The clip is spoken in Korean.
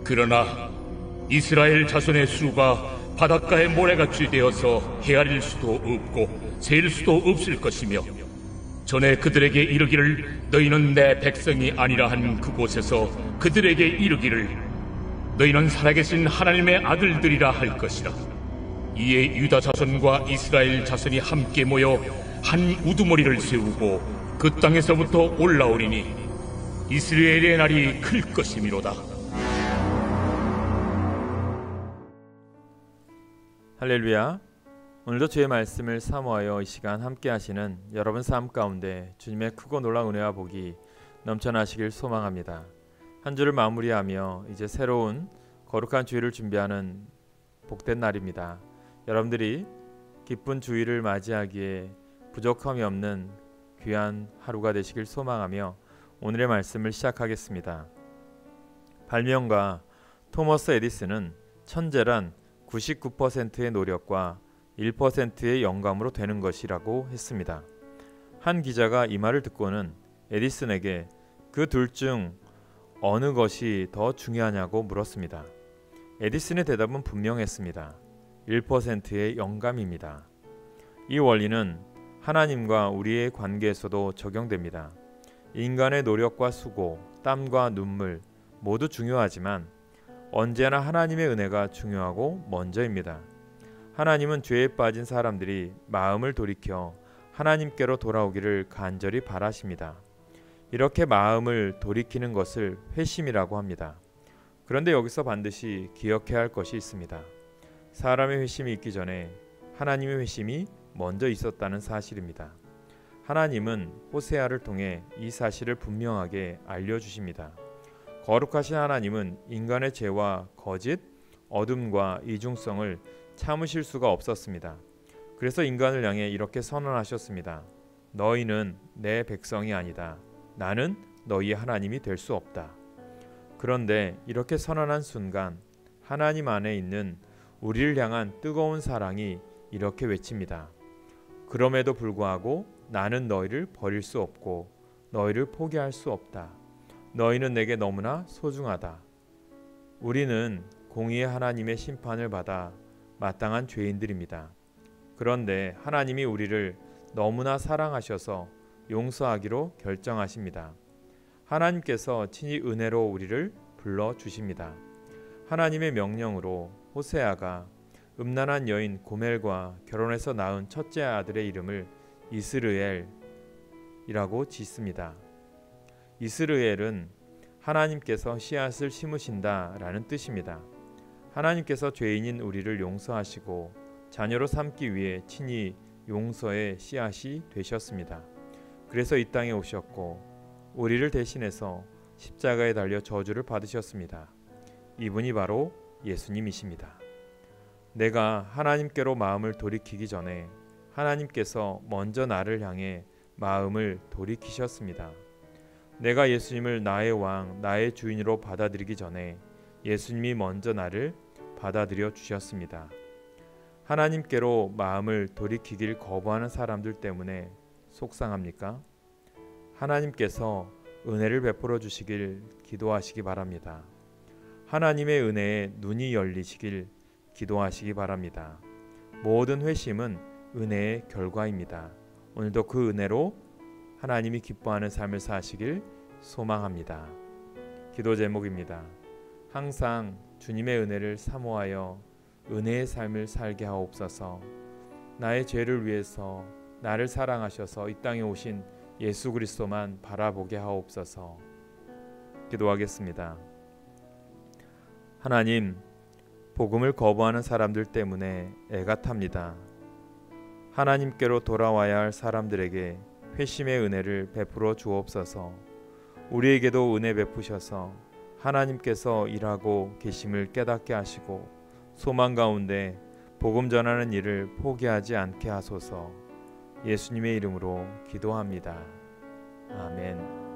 그러나 이스라엘 자손의 수가 바닷가의 모래같이 되어서 헤아릴 수도 없고 셀 수도 없을 것이며, 전에 그들에게 이르기를 너희는 내 백성이 아니라 한 그곳에서 그들에게 이르기를 너희는 살아계신 하나님의 아들들이라 할 것이라. 이에 유다 자손과 이스라엘 자손이 함께 모여 한 우두머리를 세우고 그 땅에서부터 올라오리니 이스라엘의 날이 클 것이미로다. 할렐루야. 오늘도 주의 말씀을 사모하여 이 시간 함께 하시는 여러분 삶 가운데 주님의 크고 놀라운 은혜와 복이 넘쳐나시길 소망합니다. 한 주를 마무리하며 이제 새로운 거룩한 주일을 준비하는 복된 날입니다. 여러분들이 기쁜 주일을 맞이하기에 부족함이 없는 귀한 하루가 되시길 소망하며 오늘의 말씀을 시작하겠습니다. 발명가 토머스 에디슨은 천재란 99%의 노력과 1%의 영감으로 되는 것이라고 했습니다. 한 기자가 이 말을 듣고는 에디슨에게 그 둘 중 어느 것이 더 중요하냐고 물었습니다. 에디슨의 대답은 분명했습니다. 1%의 영감입니다. 이 원리는 하나님과 우리의 관계에서도 적용됩니다. 인간의 노력과 수고, 땀과 눈물 모두 중요하지만 언제나 하나님의 은혜가 중요하고 먼저입니다. 하나님은 죄에 빠진 사람들이 마음을 돌이켜 하나님께로 돌아오기를 간절히 바라십니다. 이렇게 마음을 돌이키는 것을 회심이라고 합니다. 그런데 여기서 반드시 기억해야 할 것이 있습니다. 사람의 회심이 있기 전에 하나님의 회심이 먼저 있었다는 사실입니다. 하나님은 호세아를 통해 이 사실을 분명하게 알려주십니다. 거룩하신 하나님은 인간의 죄와 거짓, 어둠과 이중성을 참으실 수가 없었습니다. 그래서 인간을 향해 이렇게 선언하셨습니다. 너희는 내 백성이 아니다. 나는 너희의 하나님이 될 수 없다. 그런데 이렇게 선언한 순간 하나님 안에 있는 우리를 향한 뜨거운 사랑이 이렇게 외칩니다. 그럼에도 불구하고 나는 너희를 버릴 수 없고 너희를 포기할 수 없다. 너희는 내게 너무나 소중하다. 우리는 공의의 하나님의 심판을 받아 마땅한 죄인들입니다. 그런데 하나님이 우리를 너무나 사랑하셔서 용서하기로 결정하십니다. 하나님께서 친히 은혜로 우리를 불러주십니다. 하나님의 명령으로 호세아가 음란한 여인 고멜과 결혼해서 낳은 첫째 아들의 이름을 이스르엘이라고 짓습니다. 이스르엘은 하나님께서 씨앗을 심으신다라는 뜻입니다. 하나님께서 죄인인 우리를 용서하시고 자녀로 삼기 위해 친히 용서의 씨앗이 되셨습니다. 그래서 이 땅에 오셨고 우리를 대신해서 십자가에 달려 저주를 받으셨습니다. 이분이 바로 예수님이십니다. 내가 하나님께로 마음을 돌이키기 전에 하나님께서 먼저 나를 향해 마음을 돌이키셨습니다. 내가 예수님을 나의 왕, 나의 주인으로 받아들이기 전에 예수님이 먼저 나를 받아들여 주셨습니다. 하나님께로 마음을 돌이키길 거부하는 사람들 때문에 속상합니까? 하나님께서 은혜를 베풀어 주시길 기도하시기 바랍니다. 하나님의 은혜에 눈이 열리시길 기도하시기 바랍니다. 모든 회심은 은혜의 결과입니다. 오늘도 그 은혜로 하나님이 기뻐하는 삶을 사시길 소망합니다. 기도 제목입니다. 항상 주님의 은혜를 사모하여 은혜의 삶을 살게 하옵소서. 나의 죄를 위해서 나를 사랑하셔서 이 땅에 오신 예수 그리스도만 바라보게 하옵소서. 기도하겠습니다. 하나님, 복음을 거부하는 사람들 때문에 애가 탑니다. 하나님께로 돌아와야 할 사람들에게 회심의 은혜를 베풀어 주옵소서. 우리에게도 은혜 베푸셔서 하나님께서 일하고 계심을 깨닫게 하시고 소망 가운데 복음 전하는 일을 포기하지 않게 하소서. 예수님의 이름으로 기도합니다. 아멘.